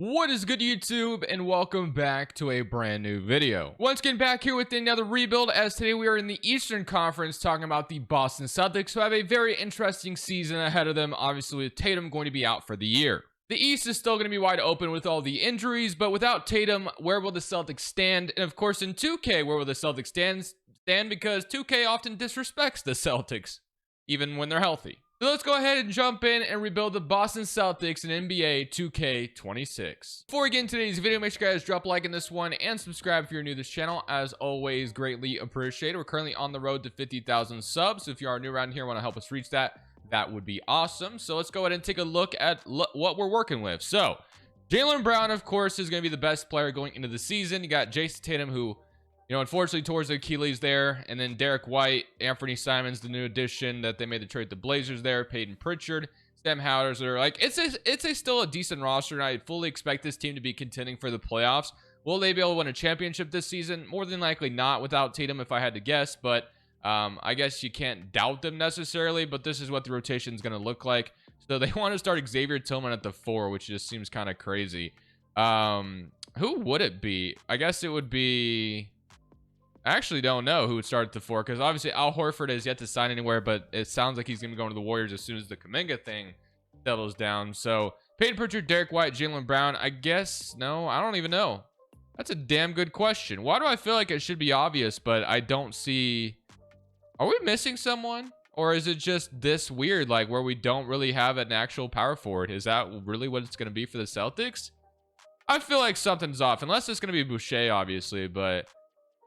What is good, YouTube, and welcome back to a brand new video. Once again, back here with another rebuild, as today we are in the Eastern Conference talking about the Boston Celtics, who have a very interesting season ahead of them, obviously with Tatum going to be out for the year. The East is still going to be wide open with all the injuries, but without Tatum, where will the Celtics stand? And of course, in 2K, where will the Celtics stand? Because 2K often disrespects the Celtics, even when they're healthy. So let's go ahead and jump in and rebuild the Boston Celtics in NBA 2K26. Before we get into today's video, make sure you guys drop a like in this one and subscribe if you're new to this channel. As always, greatly appreciated. We're currently on the road to 50,000 subs. So if you are new around here and want to help us reach that, that would be awesome. So let's go ahead and take a look at what we're working with. So Jaylen Brown, of course, is going to be the best player going into the season. You got Jason Tatum, who, unfortunately towards the Achilles there. And then Derek White, Anthony Simons, the new addition that they made the trade with the Blazers there. Peyton Pritchard, Sam Hauser. Like, it's still a decent roster, and I fully expect this team to be contending for the playoffs. Will they be able to win a championship this season? More than likely not without Tatum, if I had to guess. But I guess you can't doubt them necessarily. But this is what the rotation is going to look like. So they want to start Xavier Tillman at the 4, which just seems kind of crazy. Who would it be? I guess it would be... I actually don't know who would start at the 4, because obviously Al Horford has yet to sign anywhere, but it sounds like he's going to be going to the Warriors as soon as the Kuminga thing settles down. So Peyton Pritchard, Derek White, Jaylen Brown, I guess. No, I don't even know. That's a damn good question. Why do I feel like it should be obvious, but I don't see... Are we missing someone? Or is it just this weird, like where we don't really have an actual power forward? Is that really what it's going to be for the Celtics? I feel like something's off, unless it's going to be Boucher, obviously, but...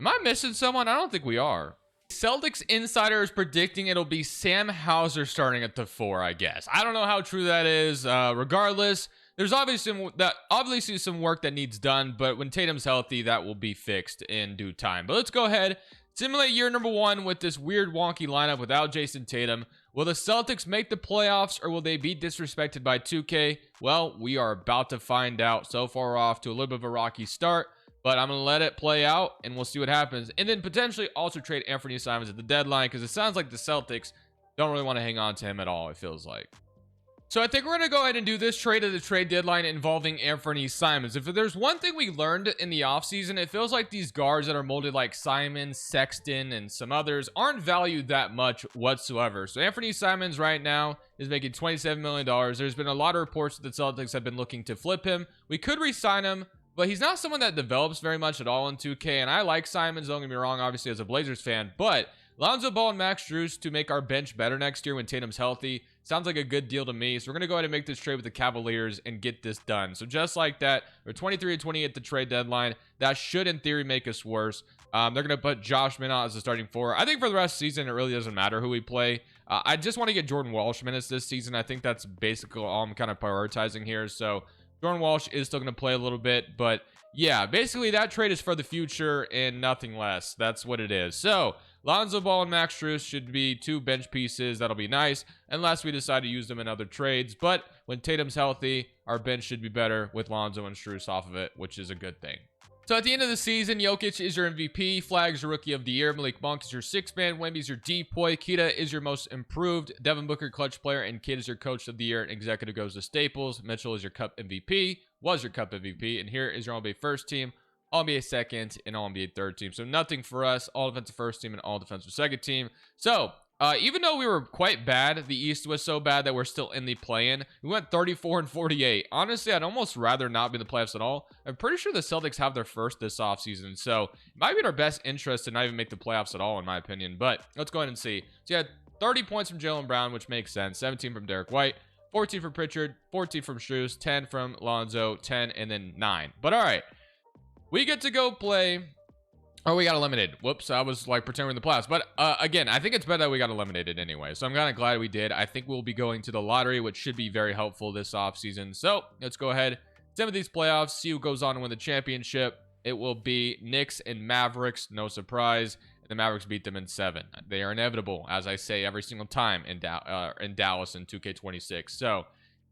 Am I missing someone? I don't think we are. Celtics Insider is predicting it'll be Sam Hauser starting at the 4, I guess. I don't know how true that is. Regardless, there's obviously some work that needs done, but when Tatum's healthy, that will be fixed in due time. But let's go ahead, simulate year number 1 with this weird wonky lineup without Jason Tatum. Will the Celtics make the playoffs, or will they be disrespected by 2K? Well, we are about to find out. So far off to a little bit of a rocky start, but I'm going to let it play out, and we'll see what happens. And then potentially also trade Anthony Simons at the deadline, because it sounds like the Celtics don't really want to hang on to him at all, it feels like. So I think we're going to go ahead and do this trade at the trade deadline involving Anthony Simons. If there's one thing we learned in the offseason, it feels like these guards that are molded like Simons, Sexton, and some others aren't valued that much whatsoever. So Anthony Simons right now is making $27 million. There's been a lot of reports that the Celtics have been looking to flip him. We could re-sign him, but he's not someone that develops very much at all in 2K. And I like Simons, don't get me wrong, obviously as a Blazers fan. But Lonzo Ball and Max Strus to make our bench better next year when Tatum's healthy sounds like a good deal to me. So we're going to go ahead and make this trade with the Cavaliers and get this done. So just like that, we're 23-20 at the trade deadline. That should, in theory, make us worse. They're going to put Josh Minott as the starting 4. I think for the rest of the season, it really doesn't matter who we play. I just want to get Jordan Walsh minutes this season. I think that's basically all I'm kind of prioritizing here. So Jordan Walsh is still going to play a little bit, but yeah, basically that trade is for the future and nothing less. That's what it is. So Lonzo Ball and Max Strus should be 2 bench pieces. That'll be nice, unless we decide to use them in other trades. But when Tatum's healthy, our bench should be better with Lonzo and Strus off of it, which is a good thing. So at the end of the season, Jokic is your MVP, Flag's your Rookie of the Year, Malik Monk is your 6th man, Wemby's your DPOY, Kita is your most improved, Devin Booker clutch player, and Kidd is your Coach of the Year, and Executive goes to Staples. Mitchell is your Cup MVP, was your Cup MVP, and here is your All-NBA first team, All-NBA second, and All-NBA third team. So nothing for us, all defensive first team and all defensive second team. So even though we were quite bad, the East was so bad that we're still in the play-in. We went 34-48. Honestly, I'd almost rather not be in the playoffs at all. I'm pretty sure the Celtics have their first this offseason, so it might be in our best interest to not even make the playoffs at all, in my opinion. But let's go ahead and see. So you had 30 points from Jaylen Brown, which makes sense. 17 from Derek White, 14 from Pritchard, 14 from Strus, 10 from Lonzo, 10, and then 9. But all right, we get to go play... Oh, we got eliminated. Whoops, I was like pretending we're in the playoffs. But again, I think it's better that we got eliminated anyway. So I'm kind of glad we did. I think we'll be going to the lottery, which should be very helpful this offseason. So let's go ahead, some of these playoffs, see who goes on to win the championship. It will be Knicks and Mavericks, no surprise. The Mavericks beat them in 7. They are inevitable, as I say every single time in Dallas in 2K26. So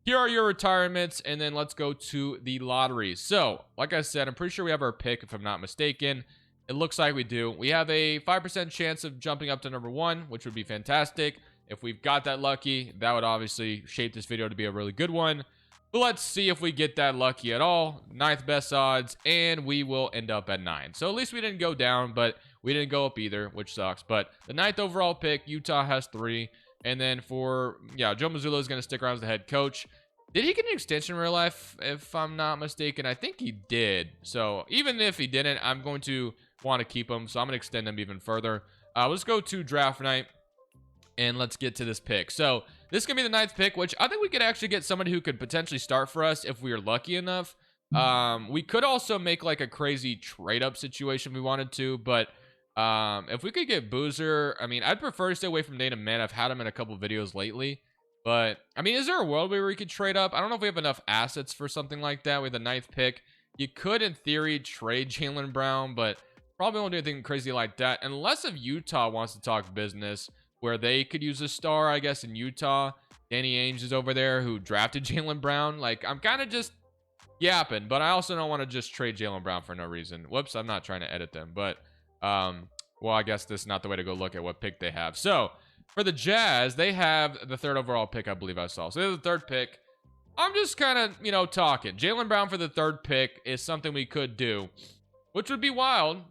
here are your retirements, and then let's go to the lottery. So like I said, I'm pretty sure we have our pick, if I'm not mistaken. It looks like we do. We have a 5% chance of jumping up to number 1, which would be fantastic. If we've got that lucky, that would obviously shape this video to be a really good one. But let's see if we get that lucky at all. 9th best odds, and we will end up at 9. So at least we didn't go down, but we didn't go up either, which sucks. But the 9th overall pick, Utah has 3. And then for, yeah, Joe Mazzulla is going to stick around as the head coach. Did he get an extension in real life, if I'm not mistaken? I think he did. So even if he didn't, I'm going to want to keep him. So I'm going to extend him even further. Let's go to draft night, and let's get to this pick. So this is going to be the 9th pick, which I think we could actually get somebody who could potentially start for us if we are lucky enough. We could also make like a crazy trade-up situation if we wanted to, but if we could get Boozer, I mean, I'd prefer to stay away from Tatum, man. I've had him in a couple videos lately. But, I mean, is there a world where we could trade up? I don't know if we have enough assets for something like that with the 9th pick. You could, in theory, trade Jaylen Brown, but probably won't do anything crazy like that. Unless if Utah wants to talk business, where they could use a star, I guess, in Utah. Danny Ainge is over there who drafted Jaylen Brown. Like, I'm kind of just yapping, but I also don't want to just trade Jaylen Brown for no reason. Whoops, I'm not trying to edit them. But, well, I guess this is not the way to go look at what pick they have. So, for the Jazz, they have the 3rd overall pick, I believe I saw. So, they're the 3rd pick. I'm just kind of, you know, talking. Jaylen Brown for the 3rd pick is something we could do, which would be wild.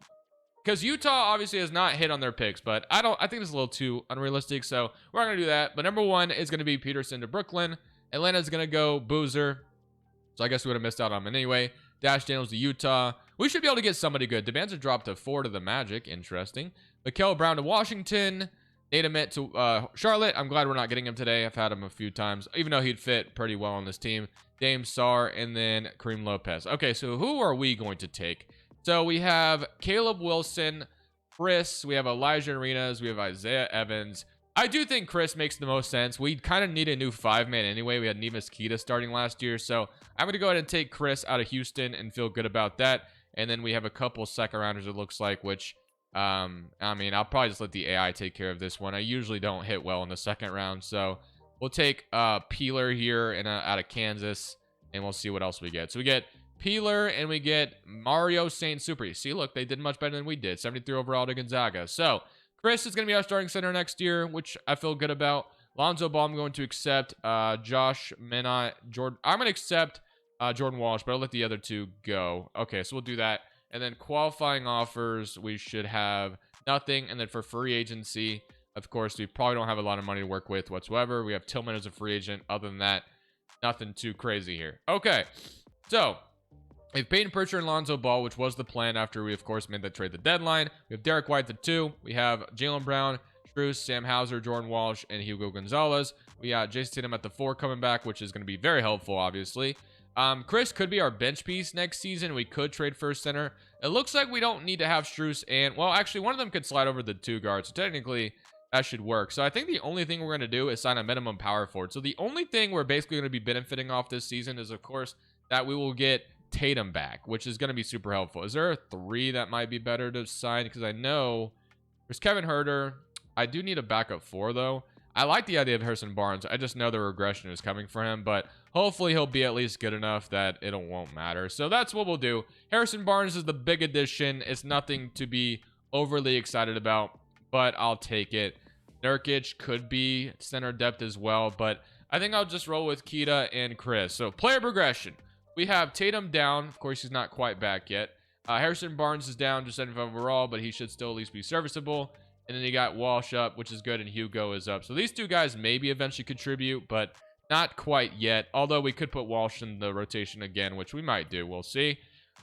Because Utah obviously has not hit on their picks, but I think it's a little too unrealistic, so we're not going to do that. But number 1 is going to be Peterson to Brooklyn. Atlanta's going to go Boozer. So I guess we would have missed out on him anyway. Dash Daniels to Utah. We should be able to get somebody good. Demands are dropped to 4 to the Magic. Interesting. Mikael Brown to Washington. Nate Emmett to Charlotte. I'm glad we're not getting him today. I've had him a few times, even though he'd fit pretty well on this team. Dame Sarr, and then Kareem Lopez. Okay, so who are we going to take? So we have Caleb Wilson, Chris. We have Elijah Arenas. We have Isaiah Evans. I do think Chris makes the most sense. We kind of need a new 5-man anyway. We had Neemias Queta starting last year. So I'm going to go ahead and take Chris out of Houston and feel good about that. And then we have a couple second rounders, it looks like, which, I mean, I'll probably just let the AI take care of this one. I usually don't hit well in the second round. So we'll take Peeler here and out of Kansas, and we'll see what else we get. So we get Peeler and we get Mario St. Super. See, look, they did much better than we did. 73 overall to Gonzaga. So Chris is going to be our starting center next year, which I feel good about. Lonzo Ball, I'm going to accept. Josh Minot, Jordan. I'm going to accept Jordan Walsh, but I'll let the other two go. Okay, so we'll do that. And then qualifying offers, we should have nothing. And then for free agency, of course, we probably don't have a lot of money to work with whatsoever. We have Tillman as a free agent. Other than that, nothing too crazy here. Okay, so we have Peyton Pritchard and Lonzo Ball, which was the plan after we, of course, made that trade the deadline. We have Derek White at 2. We have Jaylen Brown, Strus, Sam Hauser, Jordan Walsh, and Hugo Gonzalez. We got Jason Tatum at the 4 coming back, which is going to be very helpful, obviously. Chris could be our bench piece next season. We could trade first center. It looks like we don't need to have Strus and, well, actually, one of them could slide over the 2 guards. So technically, that should work. So I think the only thing we're going to do is sign a minimum power forward. So the only thing we're basically going to be benefiting off this season is, of course, that we will get Tatum back, which is going to be super helpful. Is there a 3 that might be better to sign? Because I know there's Kevin Huerter. I do need a backup 4, though. I like the idea of Harrison Barnes. I just know the regression is coming for him, but hopefully he'll be at least good enough that it won't matter. So that's what we'll do. Harrison Barnes is the big addition. It's nothing to be overly excited about, but I'll take it. Nurkic could be center depth as well, but I think I'll just roll with Queta and Chris. So player progression. We have Tatum down. Of course, he's not quite back yet. Harrison Barnes is down to 75 overall, but he should still at least be serviceable. And then you got Walsh up, which is good, and Hugo is up. So these 2 guys maybe eventually contribute, but not quite yet. Although we could put Walsh in the rotation again, which we might do. We'll see.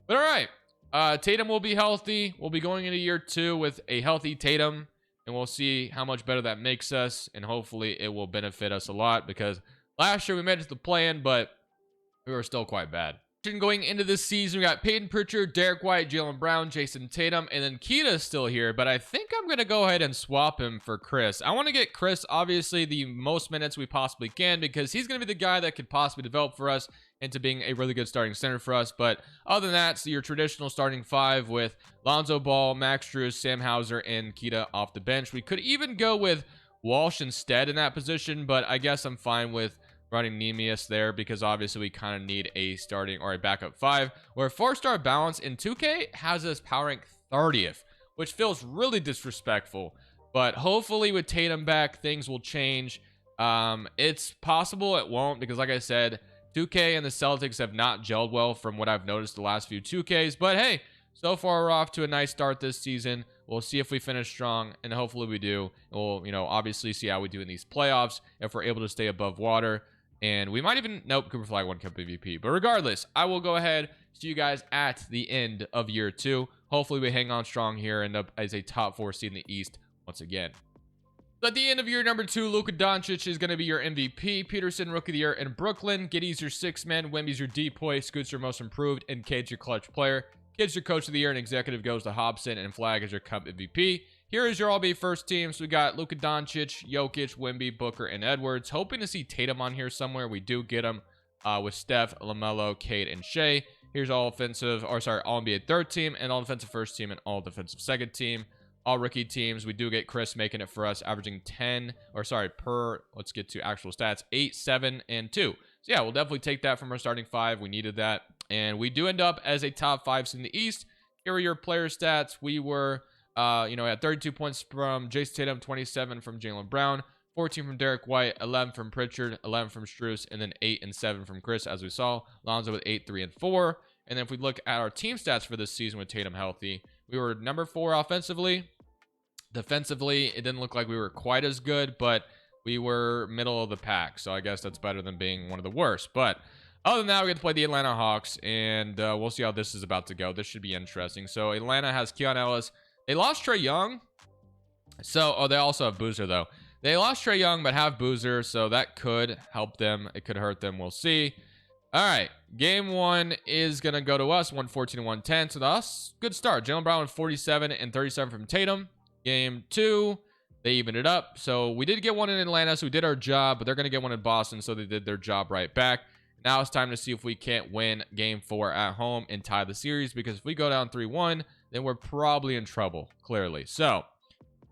But all right. Tatum will be healthy. We'll be going into year 2 with a healthy Tatum. And we'll see how much better that makes us. And hopefully it will benefit us a lot. Because last year we made it to the play-in, but we were still quite bad. Going into this season, we got Peyton Pritchard, Derek White, Jaylen Brown, Jason Tatum, and then Queta is still here, but I think I'm going to go ahead and swap him for Chris. I want to get Chris, obviously, the most minutes we possibly can, because he's going to be the guy that could possibly develop for us into being a really good starting center for us. But other than that, so your traditional starting 5 with Lonzo Ball, Max Strus, Sam Hauser, and Queta off the bench. We could even go with Walsh instead in that position, but I guess I'm fine with running Neemias there because obviously we kind of need a starting or a backup 5. Where 4-star balance in 2K has us powering 30th, which feels really disrespectful. But hopefully with Tatum back, things will change. It's possible it won't because, like I said, 2K and the Celtics have not gelled well from what I've noticed the last few 2Ks. But hey, so far we're off to a nice start this season. We'll see if we finish strong, and hopefully we do. We'll, obviously see how we do in these playoffs if we're able to stay above water. And we might even, nope, Cooper Flag 1 Cup MVP. But regardless, I will go ahead, see you guys at the end of year 2. Hopefully we hang on strong here, end up as a top 4 seed in the East once again. So at the end of year number 2, Luka Doncic is going to be your MVP. Peterson, Rookie of the Year in Brooklyn. Giddey's your 6th man. Wemby's your depoy. Scoot's your most improved. And Cade's your clutch player. Kid's your Coach of the Year, and Executive goes to Hobson, and Flag is your Cup MVP. Here is your All-B first team. So we got Luka Doncic, Jokic, Wemby, Booker, and Edwards. Hoping to see Tatum on here somewhere. We do get him with Steph, LaMelo, Cade, and Shea. Here's all All-NBA third team, and all defensive first team, and all defensive second team. All rookie teams. We do get Chris making it for us, averaging let's get to actual stats, 8, 7, and 2. So yeah, we'll definitely take that from our starting 5. We needed that. And we do end up as a top 5 in the East. Here are your player stats. We were, at 32 points from Jason Tatum, 27 from Jaylen Brown, 14 from Derek White, 11 from Pritchard, 11 from Strus, and then 8 and 7 from Chris, as we saw. Lonzo with 8, 3, and 4. And then if we look at our team stats for this season with Tatum healthy, we were number 4 offensively. Defensively, it didn't look like we were quite as good, but we were middle of the pack. So I guess that's better than being one of the worst. But other than that, we get to play the Atlanta Hawks, and we'll see how this is about to go. This should be interesting. So Atlanta has Keon Ellis. They lost Trae Young. So, they also have Boozer, though. They lost Trae Young, but have Boozer, so that could help them. It could hurt them. We'll see. All right, game 1 is going to go to us, 114 and 110. So that's good start. Jaylen Brown with 47 and 37 from Tatum. Game 2, they evened it up. So we did get one in Atlanta, so we did our job, but they're going to get one in Boston, so they did their job right back. Now it's time to see if we can't win game 4 at home and tie the series, because if we go down 3-1, then we're probably in trouble, clearly. So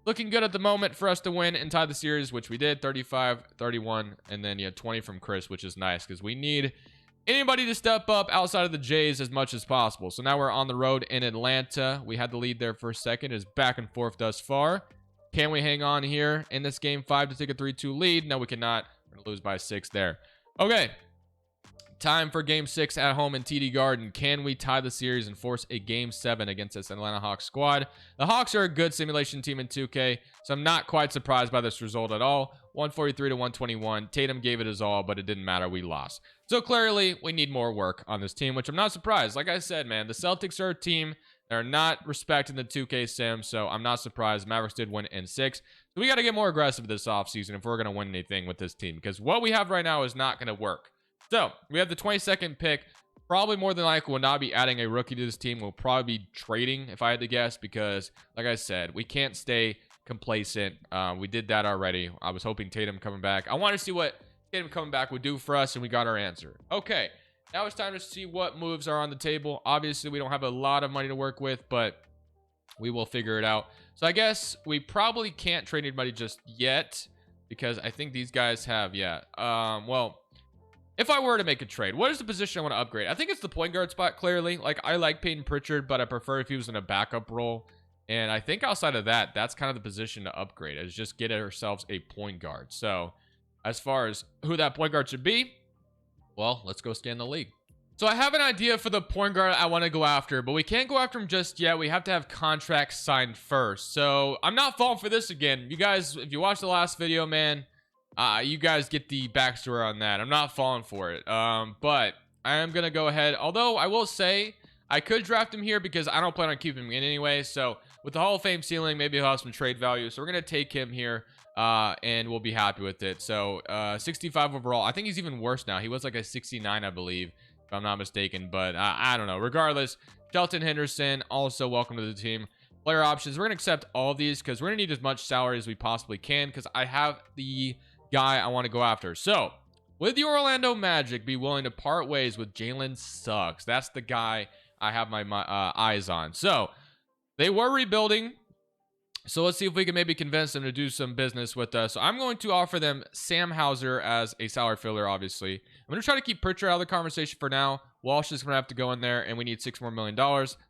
looking good at the moment for us to win and tie the series, which we did, 35, 31, and then 20 from Chris, which is nice because we need anybody to step up outside of the Jays as much as possible. So now we're on the road in Atlanta. We had the lead there for a second. It's back and forth thus far. Can we hang on here in this game 5 to take a 3-2 lead? No, we cannot. We're going to lose by 6 there. Okay. Time for game 6 at home in TD Garden. Can we tie the series and force a game 7 against this Atlanta Hawks squad? The Hawks are a good simulation team in 2K, so I'm not quite surprised by this result at all. 143 to 121. Tatum gave it his all, but it didn't matter. We lost. So clearly, we need more work on this team, which I'm not surprised. Like I said, man, the Celtics are a team. They're not respecting the 2K sim, so I'm not surprised. Mavericks did win in 6. So we got to get more aggressive this offseason if we're going to win anything with this team, because what we have right now is not going to work. So we have the 22nd pick. Probably more than likely will not be adding a rookie to this team. We'll probably be trading, if I had to guess, because like I said, we can't stay complacent. We did that already. I was hoping Tatum coming back. I want to see what Tatum coming back would do for us, and we got our answer. Okay, now it's time to see what moves are on the table. Obviously, we don't have a lot of money to work with, but we will figure it out. So I guess we probably can't trade anybody just yet, because I think these guys have, well, if I were to make a trade, what is the position I want to upgrade? I think it's the point guard spot, clearly. Like, I like Peyton Pritchard, but I prefer if he was in a backup role. And I think outside of that, that's kind of the position to upgrade, is just get ourselves a point guard. So as far as who that point guard should be, well, let's go scan the league. So I have an idea for the point guard I want to go after, but we can't go after him just yet. We have to have contracts signed first. So I'm not falling for this again. You guys, if you watched the last video, man, you guys get the backstory on that. I'm not falling for it. But I am going to go ahead. Although I will say I could draft him here because I don't plan on keeping him in anyway. So with the Hall of Fame ceiling, maybe he'll have some trade value. So we're going to take him here and we'll be happy with it. So 65 overall. I think he's even worse now. He was like a 69, I believe, if I'm not mistaken. But I don't know. Regardless, Shelton Henderson, also welcome to the team. Player options. We're going to accept all of these because we're going to need as much salary as we possibly can because I have the guy I want to go after. So would the Orlando Magic be willing to part ways with Jalen Suggs? That's the guy I have my eyes on. So they were rebuilding, so let's see if we can maybe convince them to do some business with us. So I'm going to offer them Sam Hauser as a salary filler. Obviously, I'm going to try to keep Pritchard out of the conversation for now. Walsh is going to have to go in there, and we need $6 more million.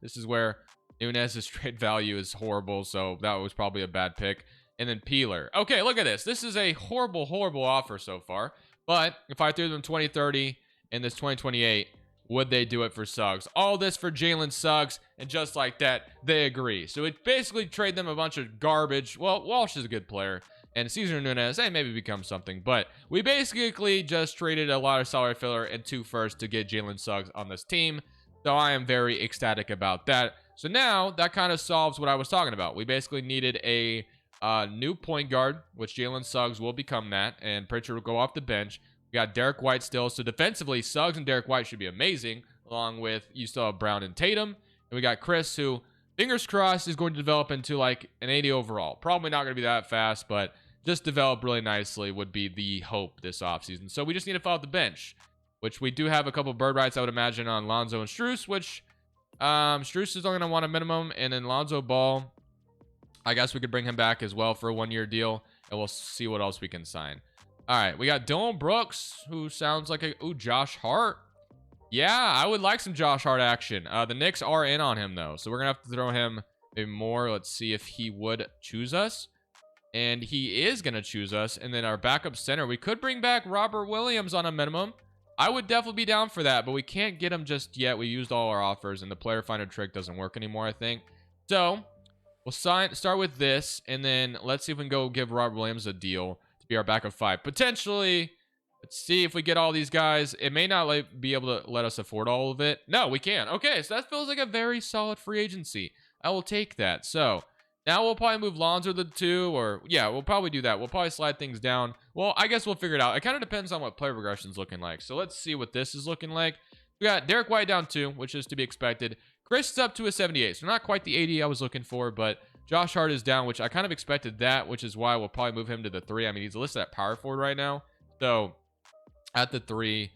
This is where Nunez's trade value is horrible, so that was probably a bad pick. And then Peeler. Okay, look at this. This is a horrible, horrible offer so far. But if I threw them 20, 30, in this 2028, would they do it for Suggs? All this for Jaylen Suggs, and just like that, they agree. So it basically trade them a bunch of garbage. Well, Walsh is a good player, and Cesar Nunez, hey, maybe become something. But we basically just traded a lot of salary filler and 2 firsts to get Jaylen Suggs on this team. So I am very ecstatic about that. So now that kind of solves what I was talking about. We basically needed a new point guard, which Jaylen Suggs will become that, and Pritchard will go off the bench. We got Derek White still. So defensively, Suggs and Derek White should be amazing, along with you still have Brown and Tatum. And we got Chris, who, fingers crossed, is going to develop into like an 80 overall. Probably not going to be that fast, but just develop really nicely would be the hope this offseason. So we just need to fill out the bench, which we do have a couple bird rights, I would imagine, on Lonzo and Strus, which Strus is only going to want a minimum. And then Lonzo Ball, I guess we could bring him back as well for a 1-year deal, and we'll see what else we can sign. All right, we got Dylan Brooks, who sounds like Josh Hart. Yeah, I would like some Josh Hart action. The Knicks are in on him, though, so we're going to have to throw him maybe more. Let's see if he would choose us. And he is going to choose us. And then our backup center, we could bring back Robert Williams on a minimum. I would definitely be down for that, but we can't get him just yet. We used all our offers, and the player finder trick doesn't work anymore, I think. So we'll start with this, and then let's see if we can go give Robert Williams a deal to be our backup 5. Potentially, let's see if we get all these guys. It may not be able to let us afford all of it. No, we can. Okay, so that feels like a very solid free agency. I will take that. So now we'll probably move Lonzo to the 2, or yeah, we'll probably do that. We'll probably slide things down. Well, I guess we'll figure it out. It kind of depends on what player progression is looking like. So let's see what this is looking like. We got Derek White down 2, which is to be expected. Chris is up to a 78, so not quite the 80 I was looking for, but Josh Hart is down, which I kind of expected that, which is why we'll probably move him to the 3. I mean, he's listed at power forward right now, so at the 3,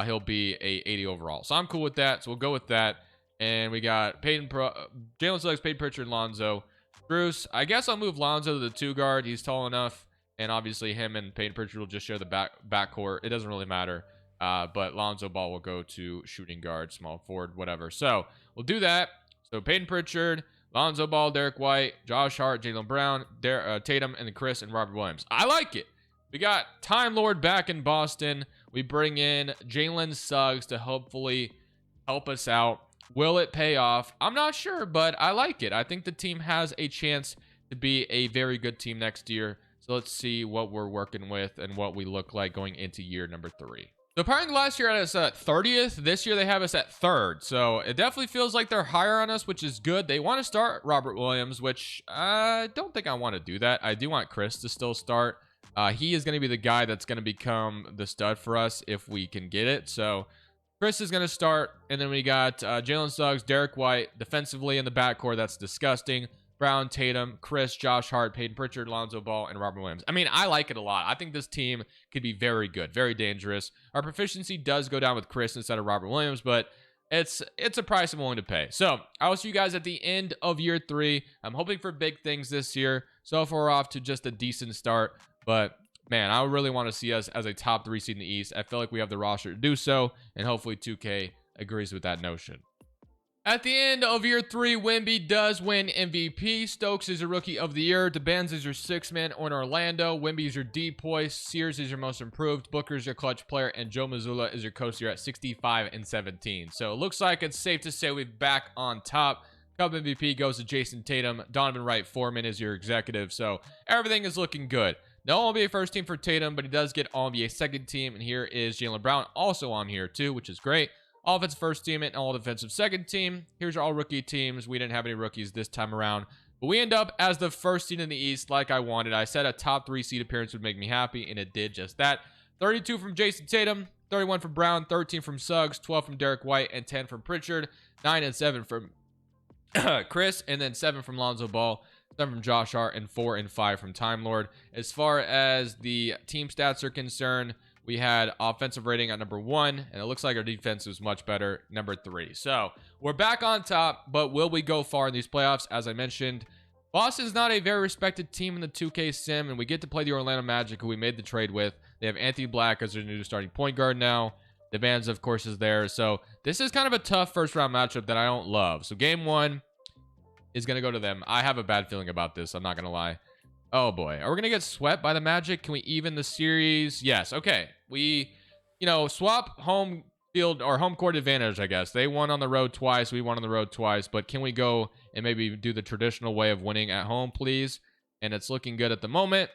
he'll be a 80 overall. So I'm cool with that, so we'll go with that. And we got Jaylen Suggs, Peyton Pritchard, and Lonzo. Bruce, I guess I'll move Lonzo to the 2 guard. He's tall enough, and obviously him and Peyton Pritchard will just share the backcourt. It doesn't really matter. But Lonzo Ball will go to shooting guard, small forward, whatever. So we'll do that. So Peyton Pritchard, Lonzo Ball, Derek White, Josh Hart, Jaylen Brown, Tatum, and then Chris and Robert Williams. I like it. We got Time Lord back in Boston. We bring in Jaylen Suggs to hopefully help us out. Will it pay off? I'm not sure, but I like it. I think the team has a chance to be a very good team next year. So let's see what we're working with and what we look like going into year number 3. So apparently last year had us at 30th. This year they have us at 3rd. So it definitely feels like they're higher on us, which is good. They want to start Robert Williams, which I don't think I want to do that. I do want Chris to still start. He is going to be the guy that's going to become the stud for us if we can get it. So Chris is going to start. And then we got Jaylen Suggs, Derek White defensively in the backcourt. That's disgusting. Brown, Tatum, Chris, Josh Hart, Peyton Pritchard, Lonzo Ball, and Robert Williams. I mean, I like it a lot. I think this team could be very good, very dangerous. Our proficiency does go down with Chris instead of Robert Williams, but it's a price I'm willing to pay. So I will see you guys at the end of year 3. I'm hoping for big things this year. So far, we're off to just a decent start, but man, I really want to see us as a top 3 seed in the East. I feel like we have the roster to do so, and hopefully 2K agrees with that notion. At the end of year 3, Wemby does win MVP. Stokes is your rookie of the year. DeBenz is your 6th man on Orlando. Wemby is your DPOY. Sears is your most improved. Booker is your clutch player. And Joe Mazzulla is your coach here at 65 and 17. So it looks like it's safe to say we're back on top. Cup MVP goes to Jason Tatum. Donovan Wright Foreman is your executive. So everything is looking good. No All-NBA first team for Tatum, but he does get All-NBA second team. And here is Jaylen Brown also on here too, which is great. Offensive first team and all defensive second team. Here's your all rookie teams. We didn't have any rookies this time around, but we end up as the first seed in the East like I wanted. I said a top 3 seed appearance would make me happy, and it did just that. 32 from Jason Tatum, 31 from Brown, 13 from Suggs, 12 from Derek White, and 10 from Pritchard, 9 and 7 from Chris, and then 7 from Lonzo Ball, 7 from Josh Hart, and 4 and 5 from Time Lord. As far as the team stats are concerned, we had offensive rating at number 1, and it looks like our defense was much better, number 3. So we're back on top, but will we go far in these playoffs? As I mentioned, Boston's not a very respected team in the 2K sim, and we get to play the Orlando Magic, who we made the trade with. They have Anthony Black as their new starting point guard now. The Vans, of course, is there. So this is kind of a tough first-round matchup that I don't love. So game 1 is going to go to them. I have a bad feeling about this. I'm not going to lie. Oh boy, are we gonna get swept by the Magic? Can we even the series? Yes. Okay, we swap home field or home court advantage, I guess. They won on the road twice. We won on the road twice. But can we go and maybe do the traditional way of winning at home, please? And it's looking good at the moment.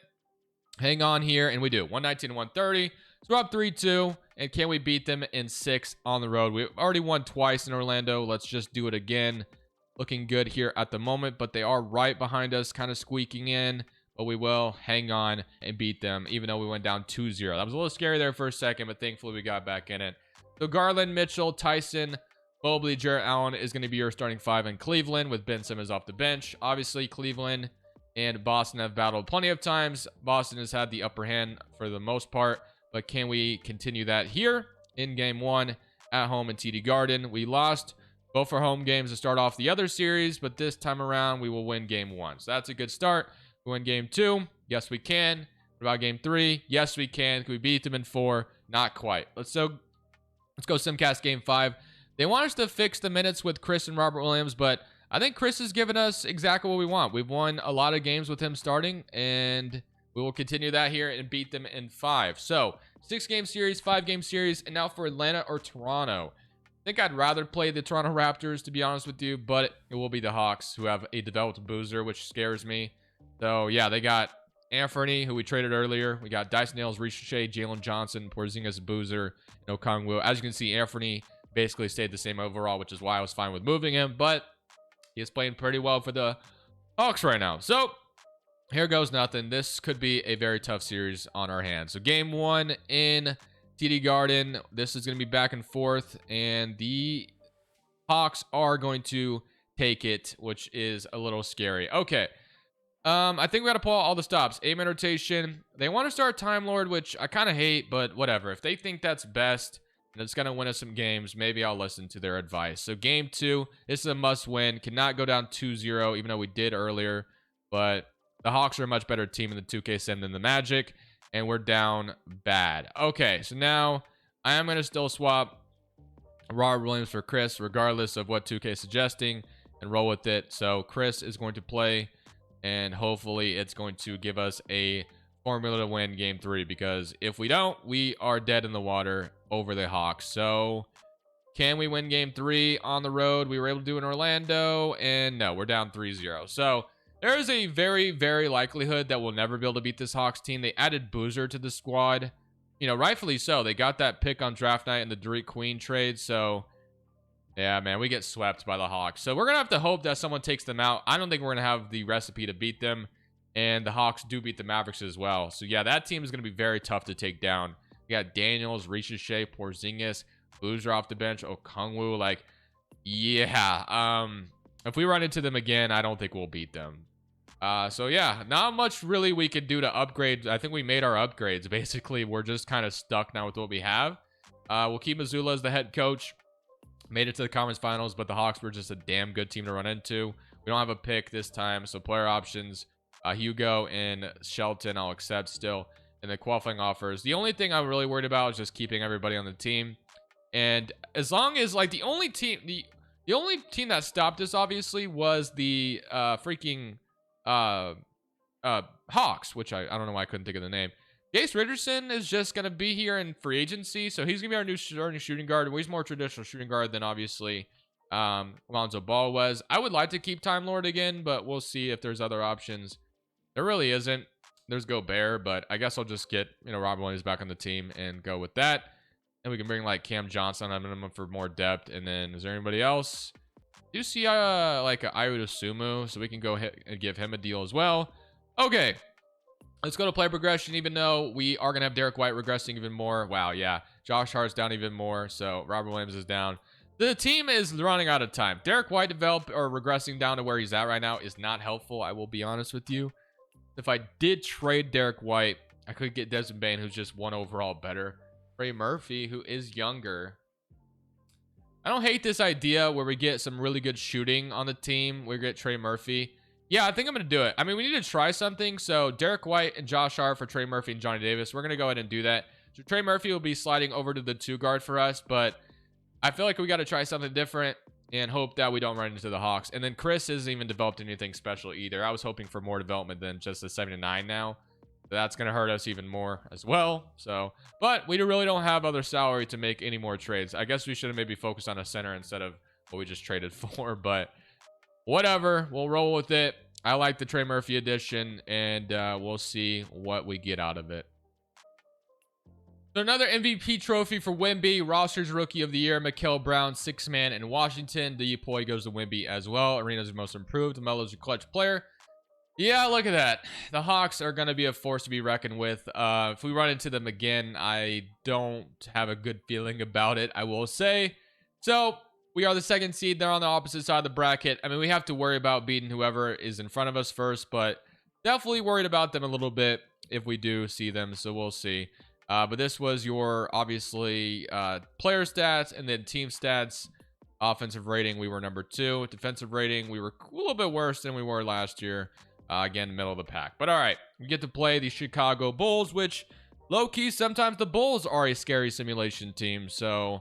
Hang on here, and we do 119 to 130. So we're up 3-2. And can we beat them in 6 on the road? We've already won twice in Orlando. Let's just do it again. Looking good here at the moment, but they are right behind us, kind of squeaking in. But we will hang on and beat them, even though we went down 2-0. That was a little scary there for a second, but thankfully we got back in it. So Garland, Mitchell, Tyson, Mobley, Jarrett Allen is going to be your starting 5 in Cleveland with Ben Simmons off the bench. Obviously, Cleveland and Boston have battled plenty of times. Boston has had the upper hand for the most part, but can we continue that here in game 1 at home in TD Garden? We lost both our home games to start off the other series, but this time around we will win game 1. So that's a good start. We win game 2. Yes, we can. What about game 3? Yes, we can. Can we beat them in 4? Not quite. Let's go Simcast game 5. They want us to fix the minutes with Chris and Robert Williams, but I think Chris has given us exactly what we want. We've won a lot of games with him starting, and we will continue that here and beat them in 5. So 6-game series, 5-game series, and now for Atlanta or Toronto. I think I'd rather play the Toronto Raptors, to be honest with you, but it will be the Hawks, who have a developed boozer, which scares me. So yeah, they got Anthony, who we traded earlier. We got Dyson Nails, Ricochet, Jaylen Johnson, Porzingis, Boozer, and Okongwu. As you can see, Anthony basically stayed the same overall, which is why I was fine with moving him, but he is playing pretty well for the Hawks right now. So here goes nothing. This could be a very tough series on our hands. So game 1 in TD Garden. This is going to be back and forth, and the Hawks are going to take it, which is a little scary. Okay. I think we got to pull out all the stops. 8-man rotation. They want to start Time Lord, which I kind of hate, but whatever. If they think that's best and it's going to win us some games, maybe I'll listen to their advice. So game 2, this is a must win. Cannot go down 2-0, even though we did earlier. But the Hawks are a much better team in the 2K sim than the Magic, and we're down bad. Okay, so now I am going to still swap Robert Williams for Chris, regardless of what 2K is suggesting, and roll with it. So Chris is going to play, and hopefully it's going to give us a formula to win game 3, because if we don't, we are dead in the water over the Hawks. So can we win game 3 on the road? We were able to do in Orlando, and no, we're down 3-0. So there is a very, very likelihood that we'll never be able to beat this Hawks team. They added Boozer to the squad, you know, rightfully so. They got that pick on draft night in the Derek Queen trade. So yeah, man, we get swept by the Hawks. So we're going to have to hope that someone takes them out. I don't think we're going to have the recipe to beat them. And the Hawks do beat the Mavericks as well. So yeah, that team is going to be very tough to take down. We got Daniels, Ricochet, Porzingis, Boozer off the bench, Okongwu. Like, yeah. If we run into them again, I don't think we'll beat them. So yeah, not much really we could do to upgrade. I think we made our upgrades. Basically, we're just kind of stuck now with what we have. We'll keep Mazzulla as the head coach. Made it to the conference finals, but the Hawks were just a damn good team to run into. We don't have a pick this time, so player options, Hugo and Shelton, I'll accept still in the qualifying offers. The only thing I'm really worried about is just keeping everybody on the team. And as long as, like, the only team that stopped us, obviously, was the freaking Hawks, which I don't know why I couldn't think of the name. Gase Richardson is just going to be here in free agency, so he's going to be our new starting shooting guard. He's more traditional shooting guard than, obviously, Lonzo Ball was. I would like to keep Time Lord again, but we'll see if there's other options. There really isn't. There's Gobert, but I guess I'll just get, you know, Robert Williams back on the team and go with that. And we can bring, like, Cam Johnson on minimum for more depth. And then, is there anybody else? Do you see, like, a Ayo Dosunmu? So we can go ahead and give him a deal as well. Okay. Let's go to player progression, even though we are going to have Derek White regressing even more. Wow, yeah. Josh Hart's down even more, so Robert Williams is down. The team is running out of time. Derek White regressing down to where he's at right now is not helpful, I will be honest with you. If I did trade Derek White, I could get Desmond Bane, who's just 1 overall better. Trey Murphy, who is younger. I don't hate this idea where we get some really good shooting on the team. We get Trey Murphy. Yeah, I think I'm going to do it. I mean, we need to try something. So Derek White and Josh Hart for Trey Murphy and Johnny Davis. We're going to go ahead and do that. So Trey Murphy will be sliding over to the 2 guard for us, but I feel like we got to try something different and hope that we don't run into the Hawks. And then Chris hasn't even developed anything special either. I was hoping for more development than just a 7-9 now. That's going to hurt us even more as well. So, but we really don't have other salary to make any more trades. I guess we should have maybe focused on a center instead of what we just traded for, but whatever. We'll roll with it. I like the Trey Murphy addition, and we'll see what we get out of it. So another MVP trophy for Wemby. Roster's Rookie of the Year, Mikal Brown, 6-man in Washington. DePoy goes to Wemby as well. Arena's most improved. Melo's a clutch player. Yeah, look at that. The Hawks are going to be a force to be reckoned with. If we run into them again, I don't have a good feeling about it, I will say. So we are the 2nd seed. They're on the opposite side of the bracket. I mean, we have to worry about beating whoever is in front of us first, but definitely worried about them a little bit if we do see them, so we'll see. But this was your, obviously, player stats and then team stats. Offensive rating, we were number 2. Defensive rating, we were a little bit worse than we were last year. Again, middle of the pack. But all right, we get to play the Chicago Bulls, which, low-key, sometimes the Bulls are a scary simulation team. So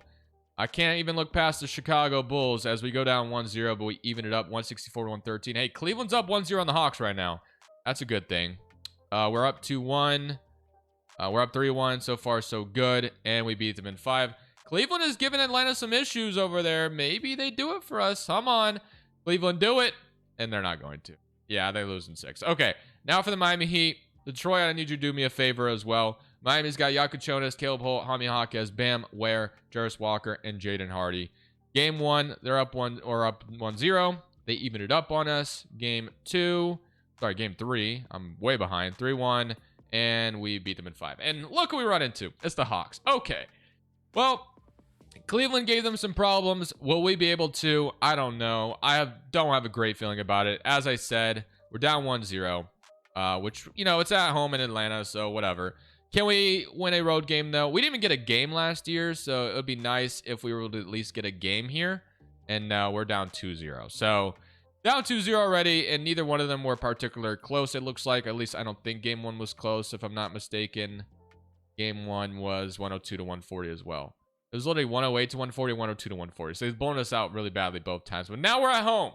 I can't even look past the Chicago Bulls as we go down 1-0, but we even it up 164 to 113. Hey, Cleveland's up 1-0 on the Hawks right now. That's a good thing. We're up 2-1. We're up 3-1. So far, so good. And we beat them in 5. Cleveland is giving Atlanta some issues over there. Maybe they do it for us. Come on. Cleveland, do it. And they're not going to. Yeah, they lose in 6. Okay, now for the Miami Heat. Detroit, I need you to do me a favor as well. Miami's got Yakuchonis, Caleb Holt, Jaime Jaquez, Bam, Ware, Jarris Walker, and Jaden Hardy. Game 1, they're up 1-0. They even it up on us. Game 3, I'm way behind. 3-1, and we beat them in 5. And look what we run into. It's the Hawks. Okay, well, Cleveland gave them some problems. Will we be able to? I don't know. Don't have a great feeling about it. As I said, we're down 1-0, which, you know, it's at home in Atlanta, so whatever. Can we win a road game, though? We didn't even get a game last year, so it would be nice if we were to at least get a game here. And now we're down 2-0. So down 2-0 already, and neither one of them were particularly close, it looks like. At least I don't think game 1 was close, if I'm not mistaken. Game 1 was 102 to 140 as well. It was literally 108 to 140, 102 to 140. So he's blown us out really badly both times. But now we're at home.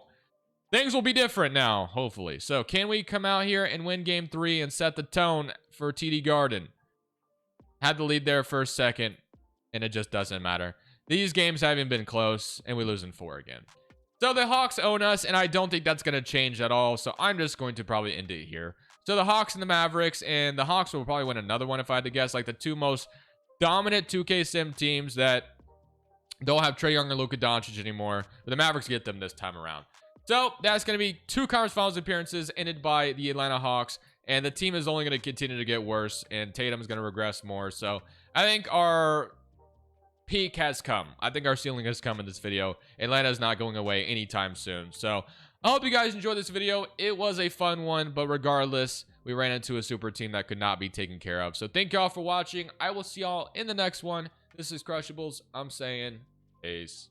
Things will be different now, hopefully. So can we come out here and win game 3 and set the tone for TD Garden? Had the lead there for a second, and it just doesn't matter. These games haven't been close, and we lose in 4 again. So the Hawks own us, and I don't think that's going to change at all. So I'm just going to probably end it here. So the Hawks and the Mavericks, and the Hawks will probably win another one if I had to guess. Like the 2 most dominant 2K Sim teams that don't have Trae Young or Luka Doncic anymore. But the Mavericks get them this time around. So that's going to be 2 conference finals appearances ended by the Atlanta Hawks. And the team is only going to continue to get worse. And Tatum's going to regress more. So I think our peak has come. I think our ceiling has come in this video. Atlanta's not going away anytime soon. So I hope you guys enjoyed this video. It was a fun one. But regardless, we ran into a super team that could not be taken care of. So thank y'all for watching. I will see y'all in the next one. This is Crushables. I'm saying peace.